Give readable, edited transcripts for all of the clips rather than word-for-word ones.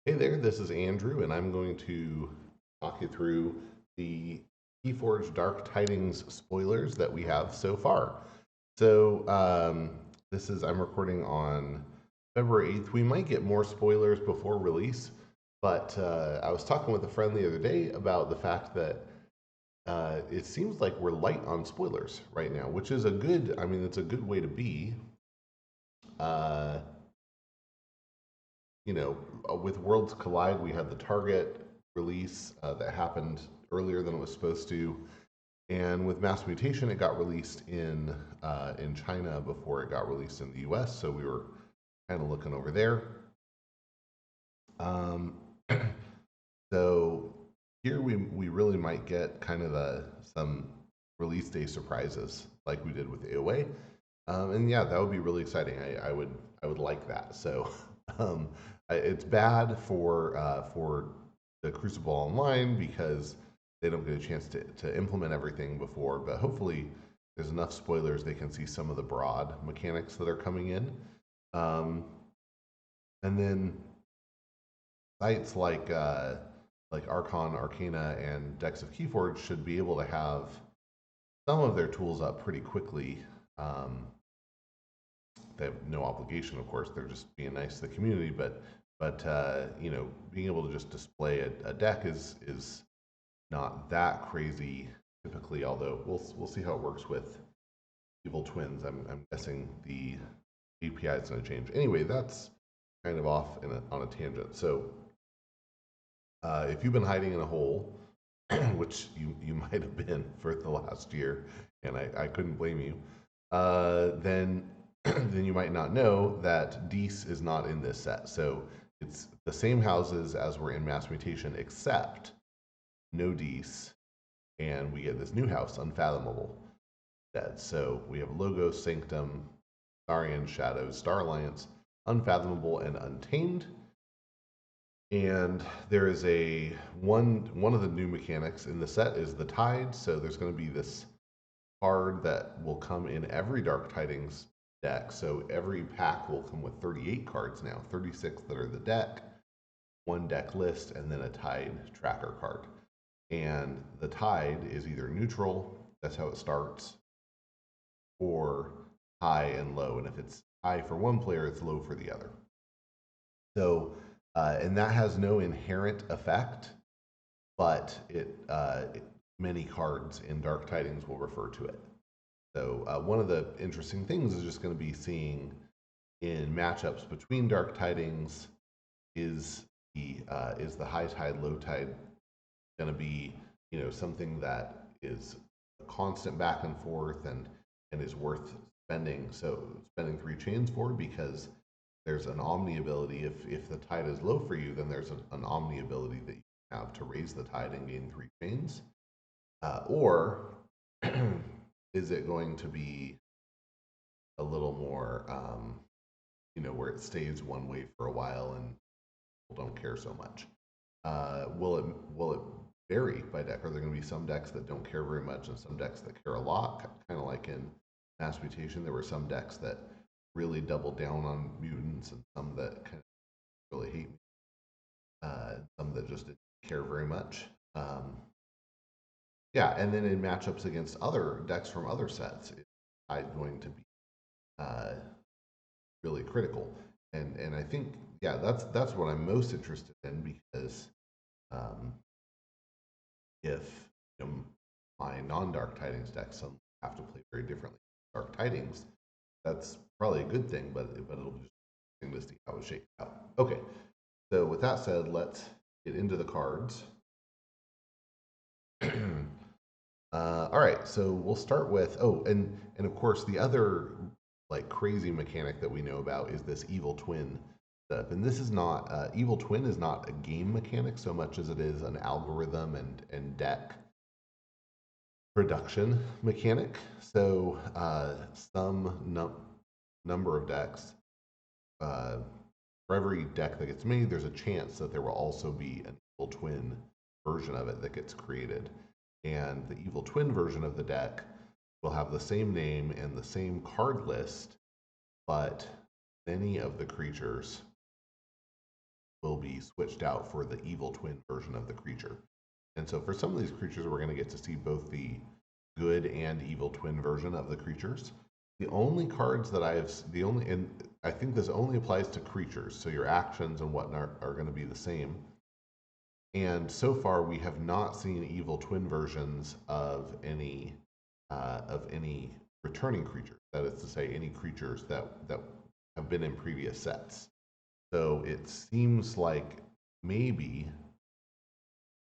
Hey there, this is Andrew, and I'm going to talk you through the Keyforge Dark Tidings spoilers that we have so far. So, I'm recording on February 8th. We might get more spoilers before release, but I was talking with a friend the other day about the fact that it seems like we're light on spoilers right now, which is it's a good way to be. Uh, with Worlds Collide, we had the Target release that happened earlier than it was supposed to, and with Mass Mutation, it got released in China before it got released in the U.S. So we were kind of looking over there. Um, so here we really might get kind of some release day surprises like we did with AOA, and yeah, that would be really exciting. I would like that. So um, it's bad for the Crucible Online because they don't get a chance to implement everything before, but hopefully there's enough spoilers they can see some of the broad mechanics that are coming in. And then sites like Archon, Arcana, and Decks of Keyforge should be able to have some of their tools up pretty quickly. They have no obligation, of course. They're just being nice to the community, but being able to just display a deck is not that crazy typically. Although we'll see how it works with Evil Twins. I'm guessing the API is going to change. Anyway, that's kind of off on a tangent. So if you've been hiding in a hole, which you might have been for the last year, and I couldn't blame you, then then you might not know that Dees is not in this set. So it's the same houses as were in Mass Mutation, except no Dees, and we get this new house, Unfathomable, instead. So we have Logos, Sanctum, Starian, Shadows, Star Alliance, Unfathomable, and Untamed. And there is one of the new mechanics in the set is the Tide. So there's going to be this card that will come in every Dark Tidings deck. So every pack will come with 38 cards now, 36 that are the deck, one deck list, and then a Tide tracker card. And the Tide is either neutral, that's how it starts, or high and low. And if it's high for one player, it's low for the other. So, and that has no inherent effect, but many cards in Dark Tidings will refer to it. So one of the interesting things is just going to be seeing in matchups between Dark Tidings is the high tide, low tide going to be something that is a constant back and forth and is worth spending 3 chains for, because there's an Omni ability. If the tide is low for you, then there's an Omni ability that you have to raise the tide and gain 3 chains. Or is it going to be a little more, where it stays one way for a while and people don't care so much? Will it vary by deck? Are there going to be some decks that don't care very much and some decks that care a lot? Kind of like in Mass Mutation, there were some decks that really doubled down on mutants and some that kind of really hate some that just didn't care very much. Yeah, and then in matchups against other decks from other sets, it's going to be really critical. And I think, yeah, that's what I'm most interested in, because if my non-Dark Tidings decks suddenly have to play very differently Dark Tidings, that's probably a good thing, but it'll be interesting to see how it shakes out. Okay, so with that said, let's get into the cards. All right, so we'll start with and of course the other like crazy mechanic that we know about is this Evil Twin setup, and this is not Evil Twin is not a game mechanic so much as it is an algorithm and deck production mechanic. So some number of decks, for every deck that gets made, there's a chance that there will also be an Evil Twin version of it that gets created. And the Evil Twin version of the deck will have the same name and the same card list, but many of the creatures will be switched out for the evil twin version of the creature. And so for some of these creatures, we're going to get to see both the good and evil twin version of the creatures. The only cards that and I think this only applies to creatures, so your actions and whatnot are going to be the same. And so far, we have not seen evil twin versions of any returning creatures. That is to say, any creatures that have been in previous sets. So it seems like maybe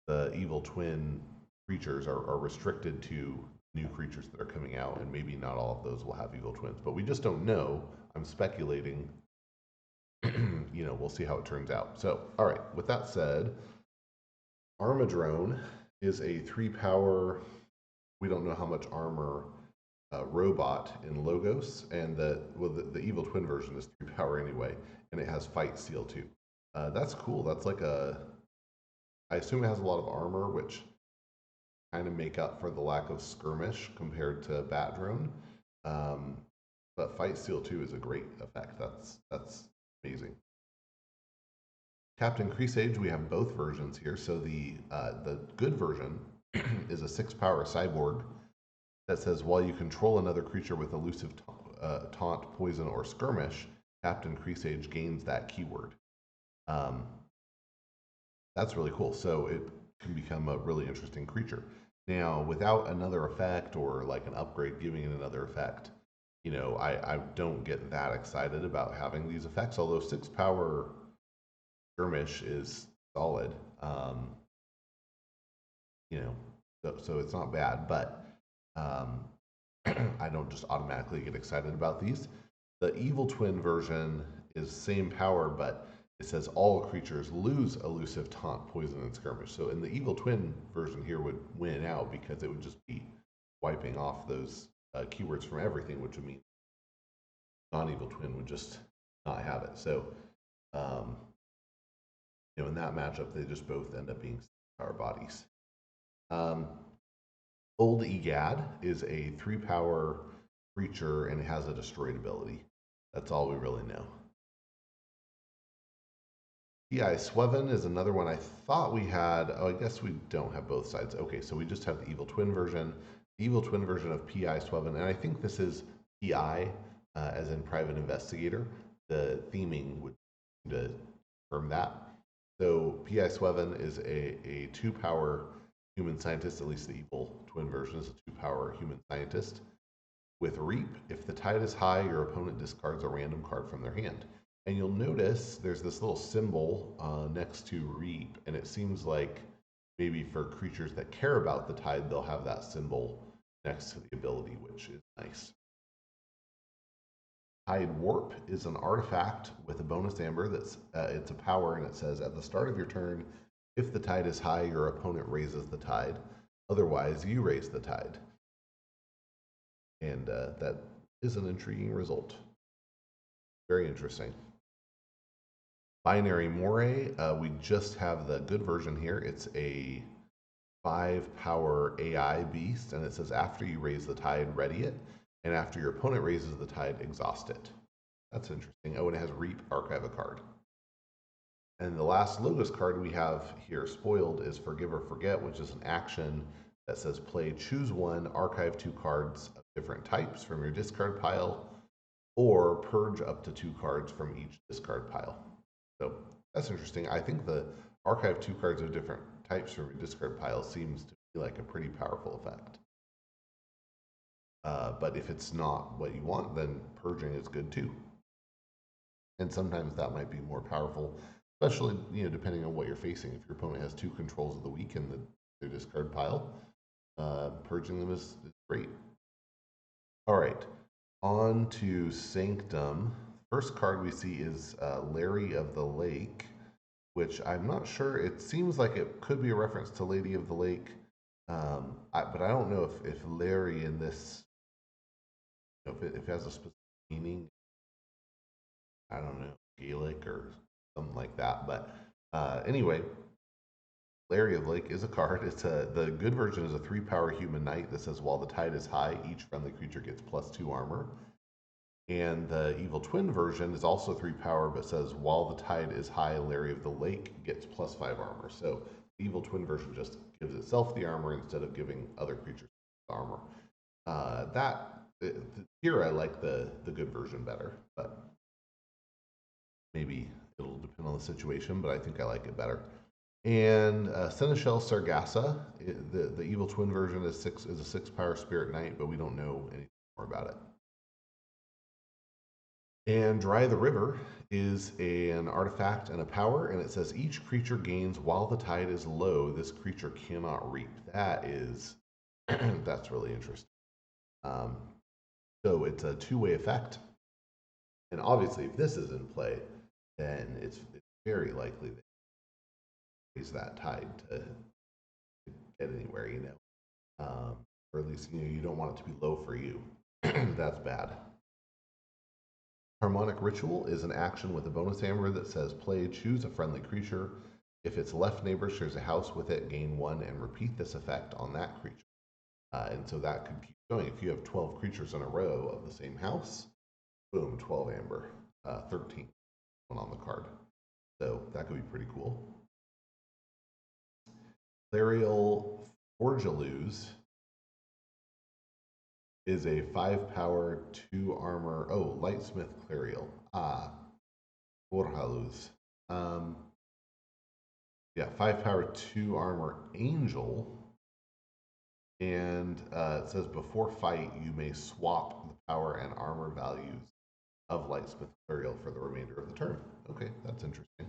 the evil twin creatures are restricted to new creatures that are coming out, and maybe not all of those will have evil twins. But we just don't know. I'm speculating. We'll see how it turns out. So, all right. With that said, Armadrone is a 3-power. We don't know how much armor robot in Logos, and the evil twin version is 3-power anyway, and it has Fight Seal too. That's cool. That's like I assume it has a lot of armor, which kind of make up for the lack of skirmish compared to Bat Drone. But Fight Seal 2 is a great effect. That's amazing. Captain Cresage, we have both versions here. So the good version is a 6-power cyborg that says, while you control another creature with elusive taunt, poison, or skirmish, Captain Cresage gains that keyword. That's really cool. So it can become a really interesting creature. Now, without another effect or like an upgrade giving it another effect, I don't get that excited about having these effects, although 6-power skirmish is solid. So it's not bad, but I don't just automatically get excited about these. The evil twin version is same power, but it says all creatures lose elusive taunt, poison, and skirmish. So in the evil twin version here would win out because it would just be wiping off those keywords from everything, which would mean non-evil twin would just not have it. So in that matchup, they just both end up being power bodies. Old Egad is a 3-power creature, and it has a destroyed ability. That's all we really know. PI Sweven is another one I thought we had. Oh, I guess we don't have both sides. Okay, so we just have the evil twin version. The evil twin version of PI Sweven, and I think this is PI, as in private investigator. The theming would confirm that. So PI Sweven is a 2-power human scientist, at least the evil twin version is a 2-power human scientist. With Reap, if the tide is high, your opponent discards a random card from their hand. And you'll notice there's this little symbol next to Reap, and it seems like maybe for creatures that care about the tide, they'll have that symbol next to the ability, which is nice. Tide Warp is an artifact with a bonus amber that's it's a power, and it says at the start of your turn, if the tide is high, your opponent raises the tide. Otherwise, you raise the tide. And that is an intriguing result. Very interesting. Binary Moray, we just have the good version here. It's a 5-power AI beast, and it says after you raise the tide, ready it, and after your opponent raises the tide, exhaust it. That's interesting. Oh, and it has Reap, archive a card. And the last Logos card we have here, Spoiled, is Forgive or Forget, which is an action that says play, choose one, archive 2 cards of different types from your discard pile, or purge up to 2 cards from each discard pile. So that's interesting. I think the archive 2 cards of different types from your discard pile seems to be like a pretty powerful effect. But if it's not what you want, then purging is good too. And sometimes that might be more powerful, especially depending on what you're facing. If your opponent has 2 controls of the week in their discard pile, purging them is great. All right, on to Sanctum. First card we see is Larry of the Lake, which I'm not sure. It seems like it could be a reference to Lady of the Lake, but I don't know if Larry in this, if it has a specific meaning. I don't know, Gaelic or something like that. But anyway, Larry of Lake is a card. It's the good version is a 3-power human knight that says while the tide is high, each friendly creature gets +2 armor. And the Evil Twin version is also 3 power, but says while the tide is high, Larry of the Lake gets +5 armor. So the Evil Twin version just gives itself the armor instead of giving other creatures armor. Here I like the good version better, but maybe it'll depend on the situation, but I think I like it better. And Sinechel Sargassa, the Evil Twin version is a 6 power Spirit Knight, but we don't know anything more about it. And Dry the River is an artifact and a power, and it says each creature gains while the tide is low. This creature cannot reap. That is, that's really interesting. So it's a 2-way effect, and obviously, if this is in play, then it's very likely that raise that tide to get anywhere, or at least you don't want it to be low for you. That's bad. Harmonic Ritual is an action with a bonus amber that says play, choose a friendly creature. If its left neighbor shares a house with it, gain 1 and repeat this effect on that creature. And so that could keep going. If you have 12 creatures in a row of the same house, boom, 12 amber, 13 on the card. So that could be pretty cool. Clariel Forgeloos is a 5 power, 2 armor. Oh, Lightsmith Clariel. Forjaluz. Yeah, 5 power, 2 armor angel. And it says before fight, you may swap the power and armor values of Lightsmith Clariel for the remainder of the turn. Okay, that's interesting.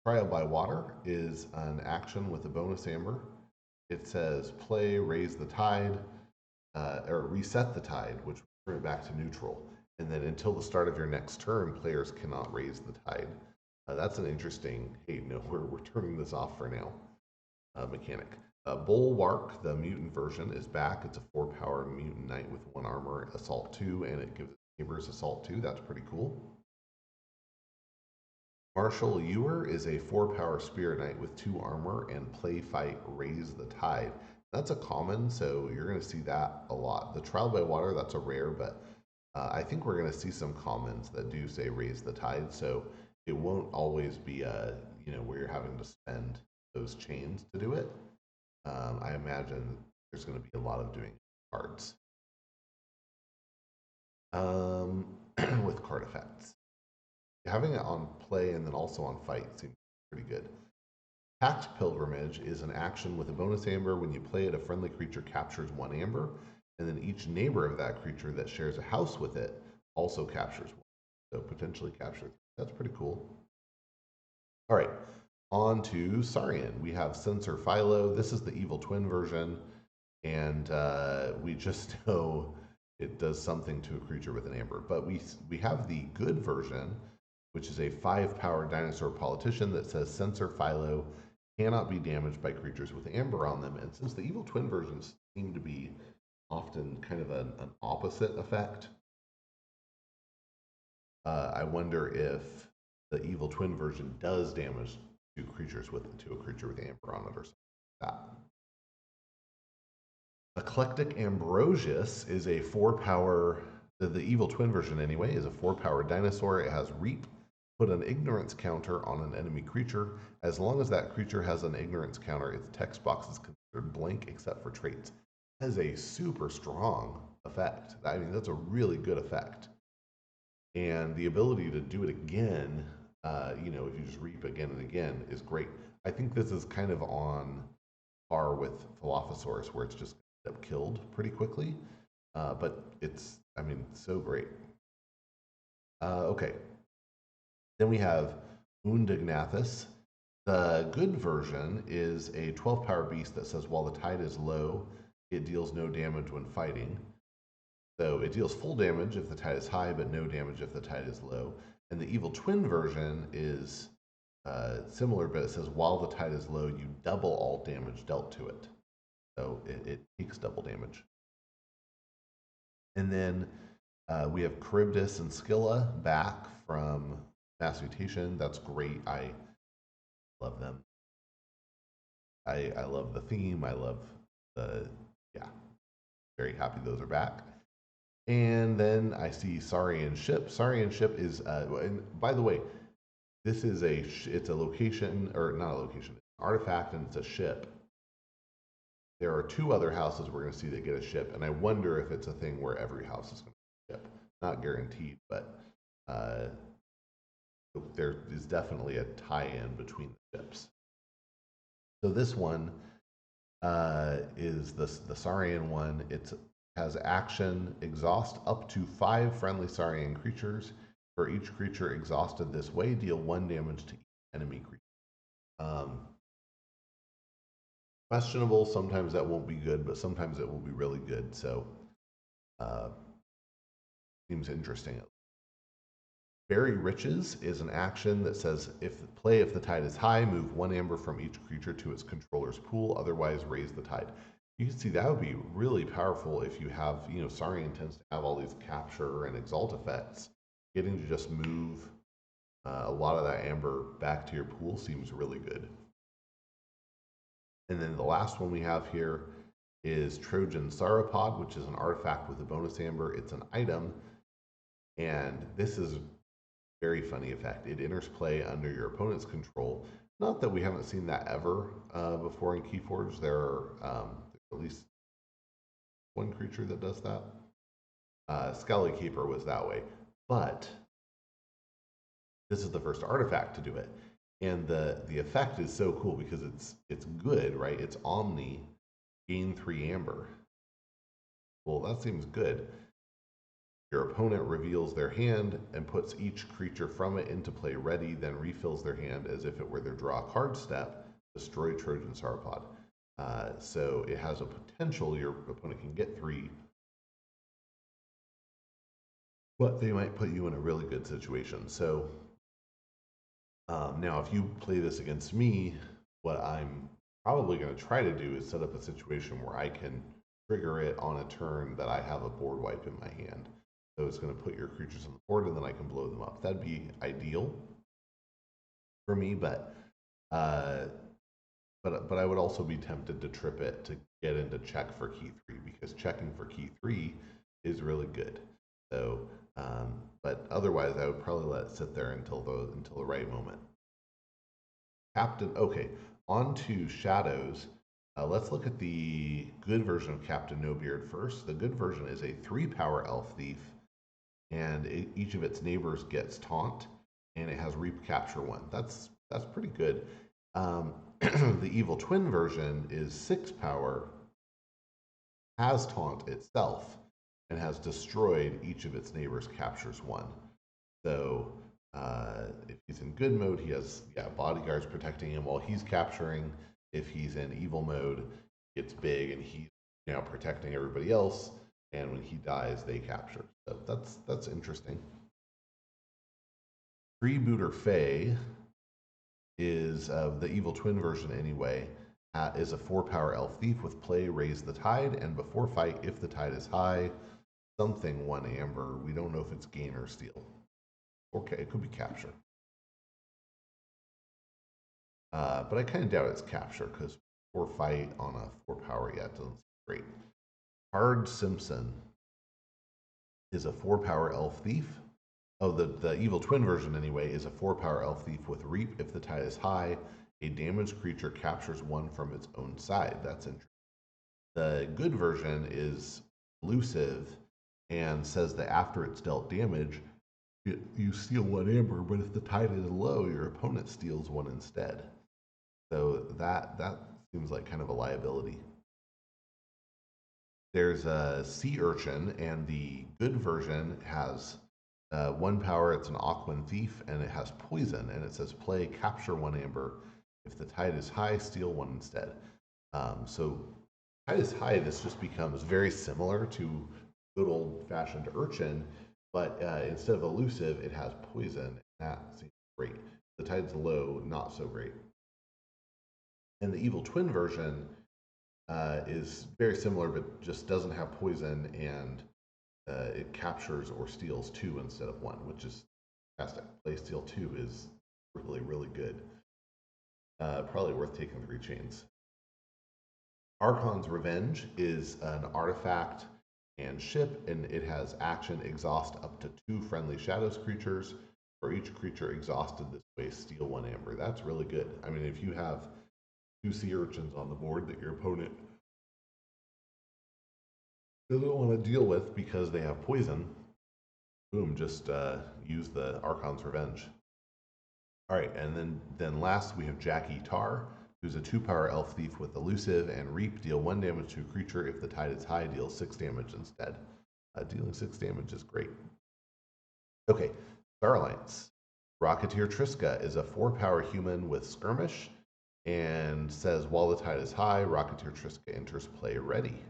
Trial by Water is an action with a bonus amber. It says play, raise the tide, or reset the tide, which will turn it back to neutral. And then until the start of your next turn, players cannot raise the tide. That's an interesting, hey, no, we're turning this off for now, mechanic. Bulwark, the mutant version, is back. It's a 4 power mutant knight with 1 armor, assault 2, and it gives neighbors assault 2. That's pretty cool. Marshall Ewer is a 4 power Spirit Knight with 2 armor and play, fight, raise the tide. That's a common, so you're going to see that a lot. The Trial by Water, that's a rare, but I think we're going to see some commons that do say raise the tide, so it won't always be where you're having to spend those chains to do it. I imagine there's going to be a lot of doing cards with card effects. Having it on play and then also on fight seems pretty good. Pact Pilgrimage is an action with a bonus amber. When you play it, a friendly creature captures 1 amber, and then each neighbor of that creature that shares a house with it also captures 1. So potentially capture 3. That's pretty cool. All right, on to Saurian. We have Censor Philo. This is the Evil Twin version, and we just know it does something to a creature with an amber. But we have the good version, which is a 5 power dinosaur politician that says Censor Philo cannot be damaged by creatures with amber on them. And since the Evil Twin versions seem to be often kind of an opposite effect, I wonder if the Evil Twin version does damage to a creature with amber on it or something like that. Eclectic Ambrosia is a 4 power, the Evil Twin version anyway, is a 4 power dinosaur. It has Reap. Put an ignorance counter on an enemy creature. As long as that creature has an ignorance counter, its text box is considered blank except for traits. That is a super strong effect. I mean, that's a really good effect. And the ability to do it again, if you just reap again and again, is great. I think this is kind of on par with Philophosaurus, where it's just killed pretty quickly. But it's, so great. Okay. Then we have Undagnathus. The good version is a 12 power beast that says while the tide is low, it deals no damage when fighting. So it deals full damage if the tide is high, but no damage if the tide is low. And the Evil Twin version is similar, but it says while the tide is low, you double all damage dealt to it. So it takes double damage. And then we have Charybdis and Scylla back from Mass Mutation. That's great. I love them. I love the theme. I love very happy those are back. And then I see Saurian Ship. Saurian Ship is, and by the way, this is it's a location, or not a location, it's an artifact, and it's a ship. There are 2 other houses we're going to see that get a ship, and I wonder if it's a thing where every house is going to get a ship. Not guaranteed, but there is definitely a tie-in between the ships. So this one is the Saurian one. It has action, exhaust up to 5 friendly Saurian creatures. For each creature exhausted this way, deal 1 damage to each enemy creature. Questionable, sometimes that won't be good, but sometimes it will be really good, so seems interesting. Bury Riches is an action that says, if the tide is high, move 1 amber from each creature to its controller's pool, otherwise raise the tide. You can see that would be really powerful if you have, Saurian tends to have all these capture and exalt effects. Getting to just move a lot of that amber back to your pool seems really good. And then the last one we have here is Trojan Sauropod, which is an artifact with a bonus amber. It's an item, and this is a very funny effect. It enters play under your opponent's control. Not that we haven't seen that ever before in Keyforge. There are at least 1 creature that does that. Skelly Keeper was that way, but this is the first artifact to do it. And the effect is so cool because it's good, right? It's Omni, gain 3 amber. Well, that seems good. Your opponent reveals their hand and puts each creature from it into play ready, then refills their hand as if it were their draw card step. Destroy Trojan Sauropod. So it has a potential your opponent can get 3, but they might put you in a really good situation. So now, if you play this against me, what I'm probably going to try to do is set up a situation where I can trigger it on a turn that I have a board wipe in my hand. So it's going to put your creatures on the board, and then I can blow them up. That'd be ideal for me, but I would also be tempted to trip it to get into check for key 3, because checking for key 3 is really good. So, but otherwise, I would probably let it sit there until the right moment. Captain, okay, on to Shadows. Let's look at the good version of Captain Nobeard first. The good version is a 3-power elf thief, and each of its neighbors gets taunt, and it has Reap Capture 1. That's pretty good. The evil twin version is 6 power, has taunt itself, and has destroyed each of its neighbors captures 1. So if he's in good mode, he has bodyguards protecting him while he's capturing. If he's in evil mode, it's big and he's now protecting everybody else, and when he dies, they capture. So that's interesting. Freebooter Fae is the evil twin version anyway. Is a 4-power elf thief with play raise the tide, and before fight, if the tide is high, something 1 amber. We don't know if it's gain or steal. Okay, it could be capture. But I kind of doubt it's capture, because 4 fight on a 4-power, it doesn't seem great. Hard Simpson is a 4-power elf thief. Oh, the evil twin version anyway is a 4-power elf thief with Reap. If the tide is high, a damaged creature captures 1 from its own side. That's interesting. The good version is elusive and says that after it's dealt damage, you steal 1 amber, but if the tide is low, your opponent steals 1 instead. So that seems like kind of a liability. There's a Sea Urchin, and the good version has 1 power. It's an Aquan thief, and it has poison, and it says play capture 1 amber. If the tide is high, steal 1 instead. So tide is high, this just becomes very similar to good old-fashioned Urchin, but instead of elusive, it has poison, and that seems great. The tide's low, not so great. And the evil twin version is very similar, but just doesn't have poison, and it captures or steals 2 instead of 1, which is fantastic. Play steal 2 is really, really good. Probably worth taking 3 chains. Archon's Revenge is an artifact and ship, and it has action exhaust up to 2 friendly shadows creatures. For each creature exhausted this way, steal 1 amber. That's really good. I mean, if you have 2 sea urchins on the board that your opponent doesn't want to deal with because they have poison, boom, just use the Archon's Revenge. All right, and then last we have Jacky Tarr, who's a 2-power elf thief with elusive and reap. Deal 1 damage to a creature. If the tide is high, deal 6 damage instead. Dealing 6 damage is great. Okay, Star Alliance. Rocketeer Tristan is a 4-power human with skirmish, and says while the tide is high, Rocketeer Tristan enters play ready.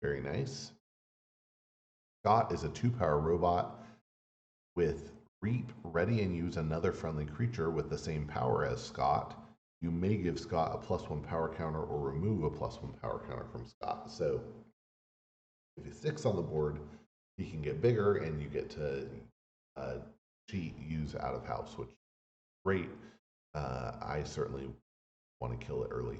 Very nice. Scott is a 2-power robot with reap, ready, and use another friendly creature with the same power as Scott. You may give Scott a +1 power counter or remove a +1 power counter from Scott. So if he sticks on the board, he can get bigger, and you get to cheat, use out of house, which is great. I certainly want to kill it early.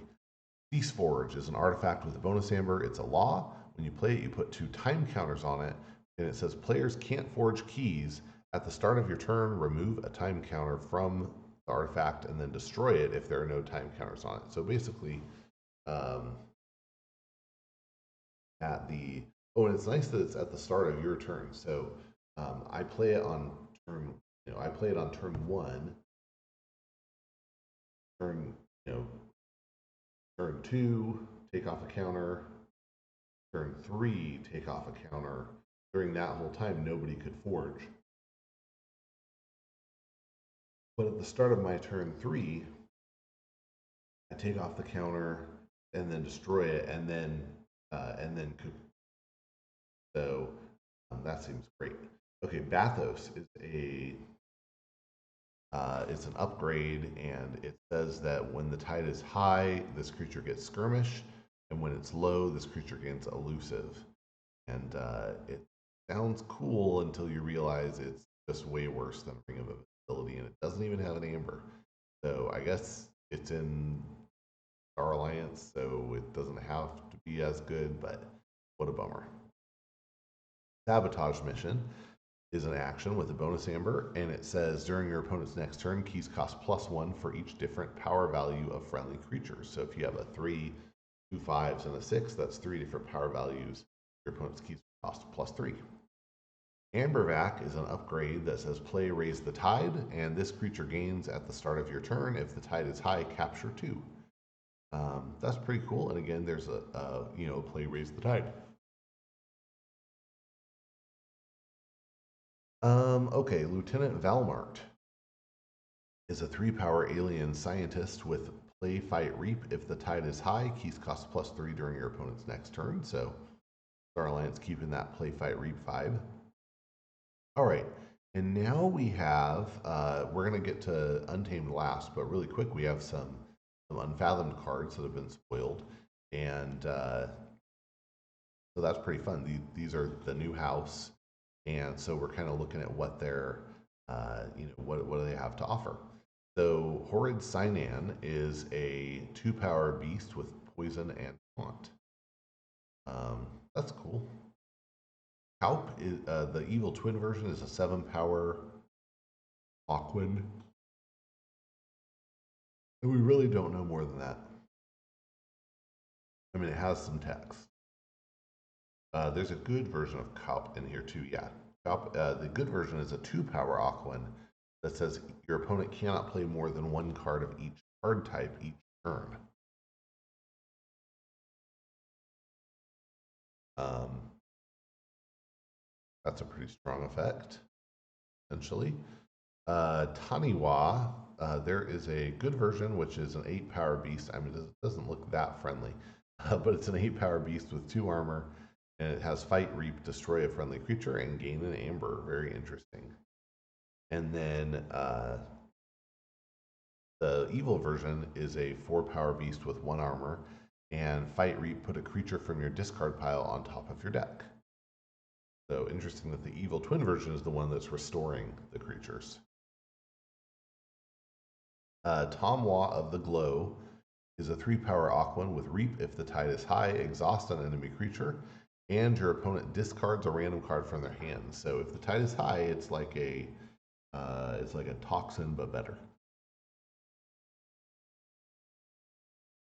Cease Forge is an artifact with a bonus amber. It's a law. When you play it, you put 2 time counters on it, and it says players can't forge keys. At the start of your turn, remove a time counter from the artifact and then destroy it if there are no time counters on it. So basically, and it's nice that it's at the start of your turn. So I play it on turn, I play it on turn 1. Turn 2, take off a counter. Turn 3, take off a counter. During that whole time, nobody could forge. But at the start of my turn 3, I take off the counter and then destroy it, and then could. So that seems great. Okay, Bathos is it's an upgrade, and it says that when the tide is high, this creature gets skirmish, and when it's low, this creature gains elusive. And it sounds cool until you realize it's just way worse than Ring of Invisibility, and it doesn't even have an amber. So I guess it's in Star Alliance, so it doesn't have to be as good, but what a bummer. Sabotage Mission is an action with a bonus amber, and it says during your opponent's next turn, keys cost +1 for each different power value of friendly creatures. So if you have a 3, 2 5s, and a 6, that's 3 different power values. Your opponent's keys cost +3. Ambervac is an upgrade that says play Raise the Tide, and this creature gains at the start of your turn. If the tide is high, capture 2. That's pretty cool. And again, there's a play Raise the Tide. Okay, Lieutenant Valmart is a 3-power alien scientist with play Fight Reap. If the tide is high, keys cost +3 during your opponent's next turn. So Star Alliance keeping that play Fight Reap 5. All right, and now we have, we're going to get to Untamed last, but really quick, we have some Unfathomed cards that have been spoiled, and so that's pretty fun. These are the new house, and so we're kind of looking at what they're, what do they have to offer. So Horrid Sinan is a 2-power beast with poison and taunt. That's cool. Kaup is the evil twin version is a 7-power Aquan. And we really don't know more than that. I mean, it has some text. There's a good version of Kaup in here too. Yeah, Kaup, the good version is a 2-power Aquan that says your opponent cannot play more than 1 card of each card type each turn. That's a pretty strong effect, essentially. Taniwa, there is a good version, which is an 8-power beast. I mean, it doesn't look that friendly, but it's an 8-power beast with 2 armor, and it has Fight, Reap, destroy a friendly creature, and gain an amber. Very interesting. And then the evil version is a 4-power beast with 1 armor, and Fight, Reap, put a creature from your discard pile on top of your deck. So interesting that the evil twin version is the one that's restoring the creatures. Tomwa of the Glow is a 3-power Aquan with Reap. If the tide is high, exhaust an enemy creature. and your opponent discards a random card from their hand. So if the tide is high, it's like a toxin but better.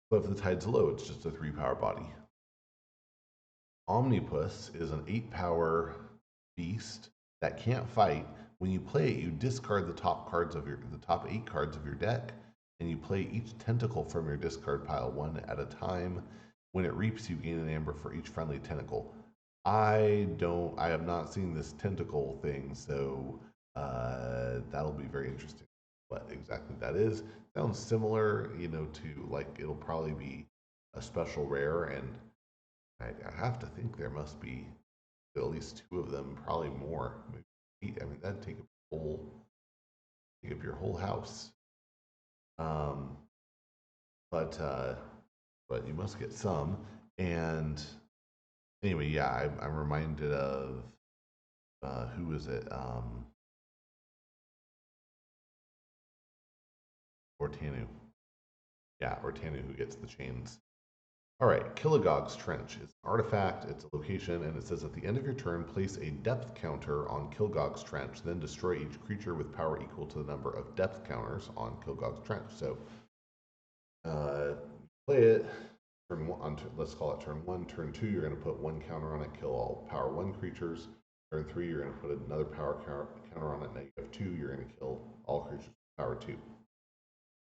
But if the tide's low, it's just a 3-power body. Omnipus is an 8-power beast that can't fight. When you play it, you discard the top 8 cards of your deck, and you play each tentacle from your discard pile one at a time. When it reaps, you gain an amber for each friendly tentacle. I have not seen this tentacle thing, so that'll be very interesting. What exactly that is. Sounds similar, to like it'll probably be a special rare, and I have to think there must be at least 2 of them, probably more. Maybe 8. I mean, that'd take up your whole house. But you must get some. And anyway, yeah, I'm reminded of who is it? Ortanu. Yeah, Ortanu, who gets the chains. All right, Kilgogs Trench is an artifact, it's a location, and it says at the end of your turn, place a depth counter on Kilgogs Trench, then destroy each creature with power equal to the number of depth counters on Kilgogs Trench. So play it, turn one, let's call it turn 1. Turn 2, you're going to put 1 counter on it, kill all power 1 creatures. Turn 3, you're going to put another power counter on it, now you have 2, you're going to kill all creatures with power 2.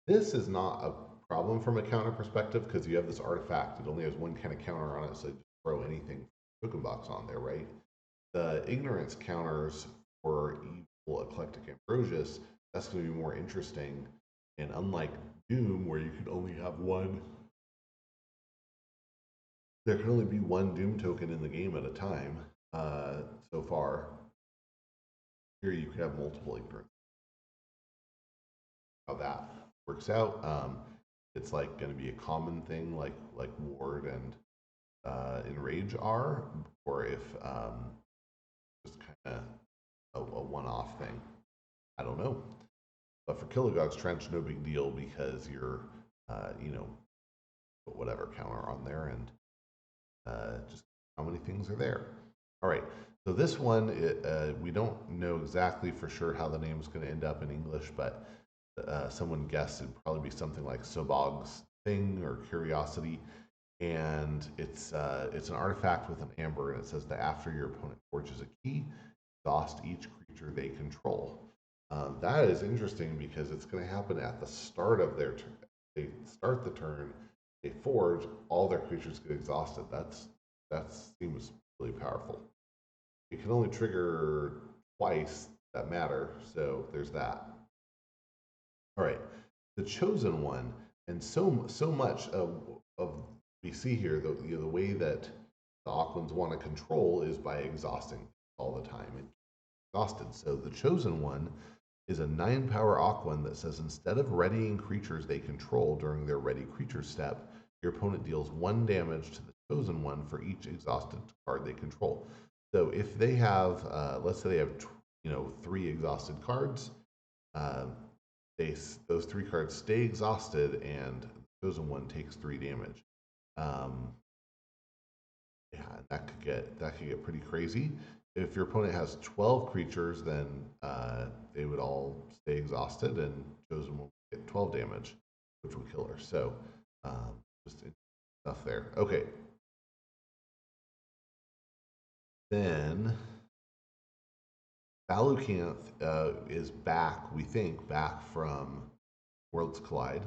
This is not a problem from a counter perspective because you have this artifact. It only has 1 kind of counter on it, so you just throw anything token box on there, right? The ignorance counters for evil Eclectic Ambrosia, that's going to be more interesting. And unlike Doom, where you can only have 1, there can only be 1 Doom token in the game at a time so far. Here you could have multiple ignorance. How that works out. It's like going to be a common thing like Ward and Enrage are, or if just kind of a one-off thing. I don't know. But for Kilgogs Trench, no big deal because you're, put whatever counter on there and just how many things are there. All right. So this one, we don't know exactly for sure how the name is going to end up in English, but someone guessed it'd probably be something like Sobog's Thing or Curiosity, and it's an artifact with an amber, and it says that after your opponent forges a key, exhaust each creature they control. That is interesting because it's going to happen at the start of their turn. They start the turn, they forge, all their creatures get exhausted. That seems really powerful. It can only trigger twice that matter, so there's that. All right, the chosen one, and so much of we see here the way that the Aucklands want to control is by exhausting all the time and exhausted. So the chosen one is a 9-power Auckland that says instead of readying creatures they control during their ready creature step, your opponent deals 1 damage to the chosen one for each exhausted card they control. So if they have, let's say they have 3 exhausted cards. Those 3 cards stay exhausted, and the chosen one takes 3 damage. Yeah, that could get pretty crazy. If your opponent has 12 creatures, then they would all stay exhausted, and chosen one will get 12 damage, which will kill her. So just stuff there. Okay. Then Valucanth is back, we think, back from Worlds Collide.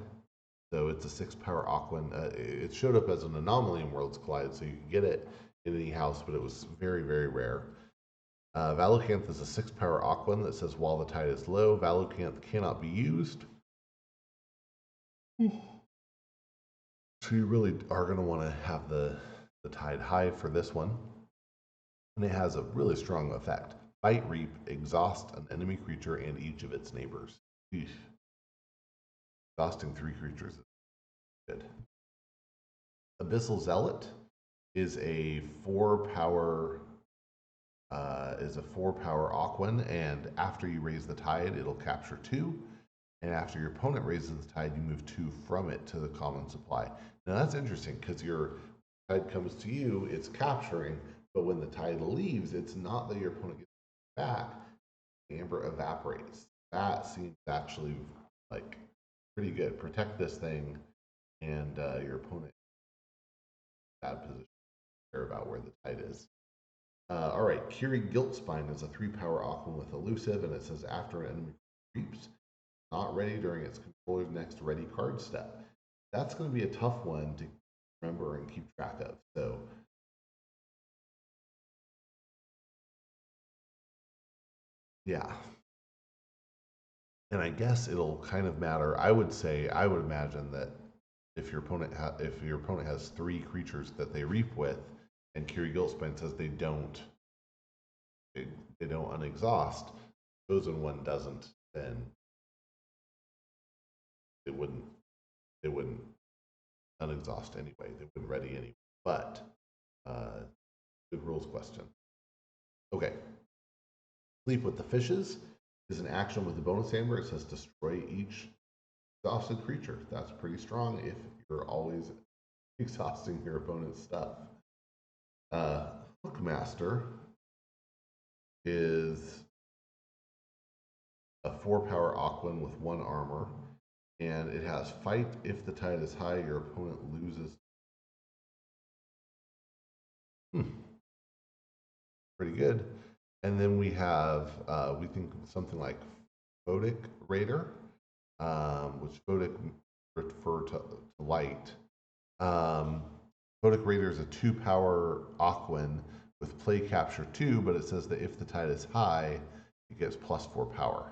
So it's a 6-power Auckland. It showed up as an anomaly in Worlds Collide, so you could get it in any house, but it was very, very rare. Valucanth is a 6-power Auckland that says while the tide is low, Valucanth cannot be used. So you really are going to want to have the tide high for this one. And it has a really strong effect. Fight, reap, exhaust an enemy creature and each of its neighbors. Eesh. Exhausting 3 creatures is good. Abyssal Zealot is a 4-power Auckland, and after you raise the tide, it'll capture 2. And after your opponent raises the tide, you move 2 from it to the common supply. Now that's interesting because your tide comes to you, it's capturing, But when the tide leaves, it's not that your opponent gets back, the amber evaporates. That seems actually like pretty good. Protect this thing, and your opponent in a bad position to care about where the tide is. All right, Kiri Guilt Spine is a 3-power Aquan with elusive, and it says after an enemy creeps, not ready during its controller's next ready card step. That's going to be a tough one to remember and keep track of. So, yeah. And I guess it'll kind of matter. I would imagine that if your opponent has 3 creatures that they reap with, and Kiri Guiltspine says they don't unexhaust, chosen one doesn't, then it wouldn't unexhaust anyway. They wouldn't ready anyway. But good rules question. Okay. Sleep with the Fishes is an action with a bonus amber. It says destroy each exhausted creature. That's pretty strong if you're always exhausting your opponent's stuff. Mcmaster is a 4-power Aquan with 1 armor, and it has fight if the tide is high, your opponent loses. Pretty good. And then we have, we think something like Photic Raider, which Photic refer to light. Photic Raider is a 2-power Aquan with play capture 2, but it says that if the tide is high, it gets +4 power.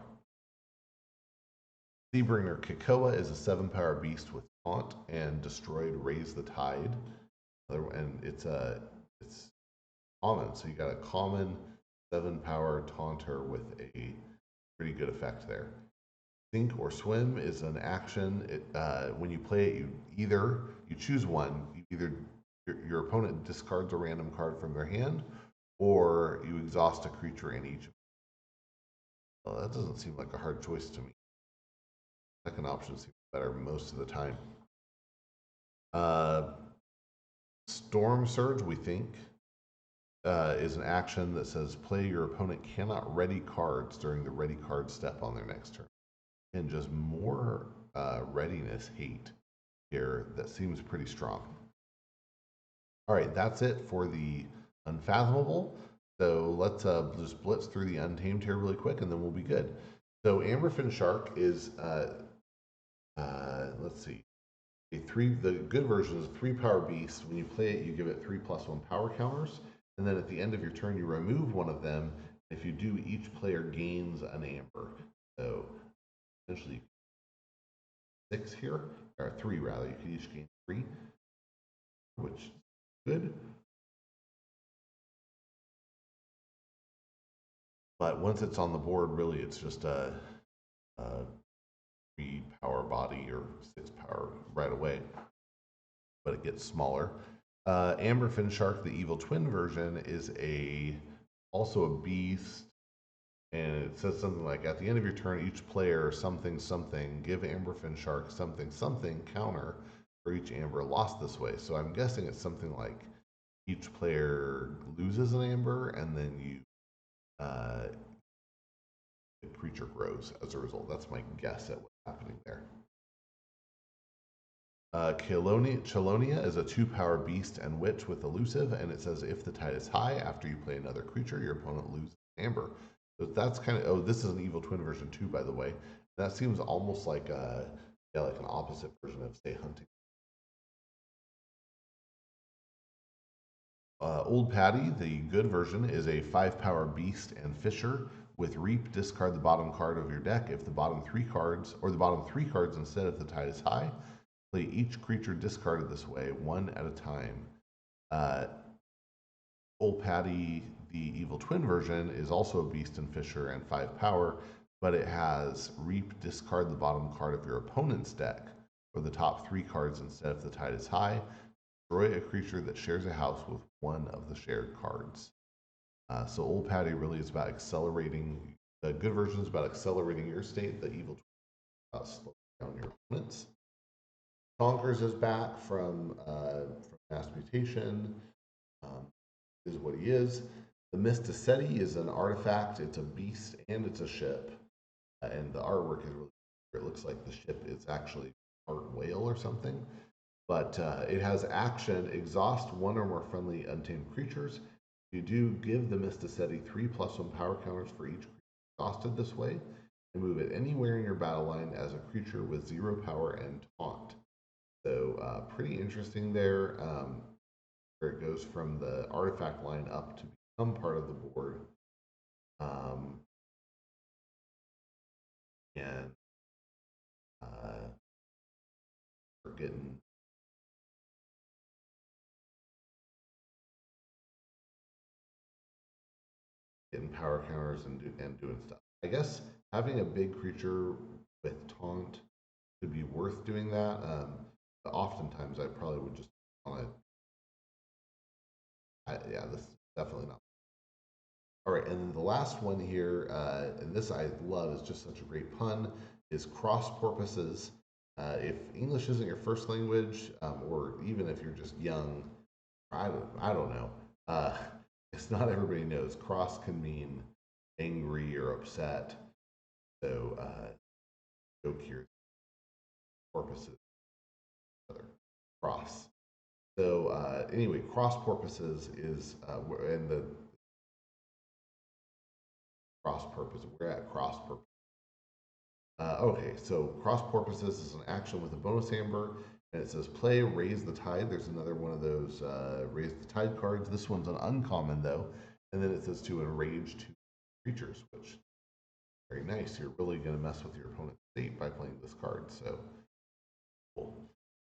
Seabringer Kikoa is a 7-power beast with taunt and destroyed raise the tide. And it's common, so you got a common 7-power taunter with a pretty good effect there. Sink or swim is an action. When you play it, you choose one. Your opponent discards a random card from their hand, or you exhaust a creature in each. Well, that doesn't seem like a hard choice to me. Second option seems better most of the time. Storm Surge, we think, is an action that says play your opponent cannot ready cards during the ready card step on their next turn. And just more readiness hate here that seems pretty strong. All right, that's it for the Unfathomable. So let's just blitz through the Untamed here really quick, and then we'll be good. So Amberfin Shark is, let's see, the good version is a 3-power beast. When you play it, you give it 3+1 power counters, and then at the end of your turn, you remove one of them. If you do, each player gains an amber. So essentially 6 here, or 3 rather. You could each gain 3, which is good. But once it's on the board, really, it's just a 3-power body or 6-power right away. But it gets smaller. Amberfin Shark, the evil twin version, is also a beast, and it says something like at the end of your turn, each player something give Amberfin Shark something counter for each amber lost this way. So I'm guessing it's something like each player loses an amber, and then the creature grows as a result. That's my guess at what's happening there. Chelonia is a 2-power beast and witch with elusive, and it says if the tide is high, after you play another creature, your opponent loses amber. So that's kind of, oh, this is an evil twin version too, by the way. That seems almost like like an opposite version of, say, hunting. Old Patty, the good version, is a 5-power beast and fisher with reap. Discard the bottom card of your deck if the bottom 3 cards, or the bottom 3 cards instead if the tide is high. Play each creature discarded this way, 1 at a time. Old Patty, the evil twin version, is also a beast and fisher and 5 power, but it has reap. Discard the bottom card of your opponent's deck, or the top 3 cards instead if the tide is high. Destroy a creature that shares a house with one of the shared cards. So Old Patty really is about accelerating. The good version is about accelerating your state. The evil twin is slowing down your opponents. Conkers is back from Mass Mutation. is what he is. The Mysticetti is an artifact. It's a beast and it's a ship. And the artwork is really, it looks like the ship is actually part whale or something. But it has action, exhaust one or more friendly untamed creatures. You do give the Mysticetti 3+1 power counters for each creature exhausted this way, and move it anywhere in your battle line as a creature with 0 power and taunt. So pretty interesting there, where it goes from the artifact line up to become part of the board. And we're getting power counters and doing stuff. I guess having a big creature with taunt could be worth doing that. But oftentimes, I probably would just want to. Yeah, this is definitely not. All right, and then the last one here, and this I love, is just such a great pun, is cross porpoises. If English isn't your first language, or even if you're just young, I don't know. It's not everybody knows. Cross can mean angry or upset. So joke here, porpoises, cross. So anyway, cross porpoises is and the cross purpose. We're at cross purpose. Okay, so cross porpoises is an action with a bonus amber, and it says play raise the tide. There's another one of those raise the tide cards. This one's an uncommon though, and then it says to enrage 2 creatures, which is very nice. You're really going to mess with your opponent's state by playing this card. So cool.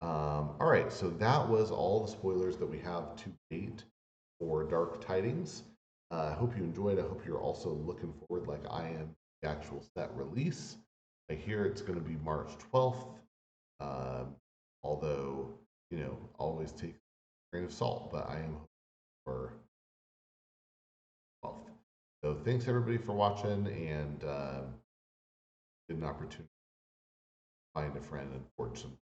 All right, so that was all the spoilers that we have to date for Dark Tidings. I hope you enjoyed. I hope you're also looking forward, like I am, to the actual set release. I hear it's going to be March 12th, although, you know, always take a grain of salt, but I am hoping for 12th. So thanks everybody for watching, and get an opportunity to find a friend and forge some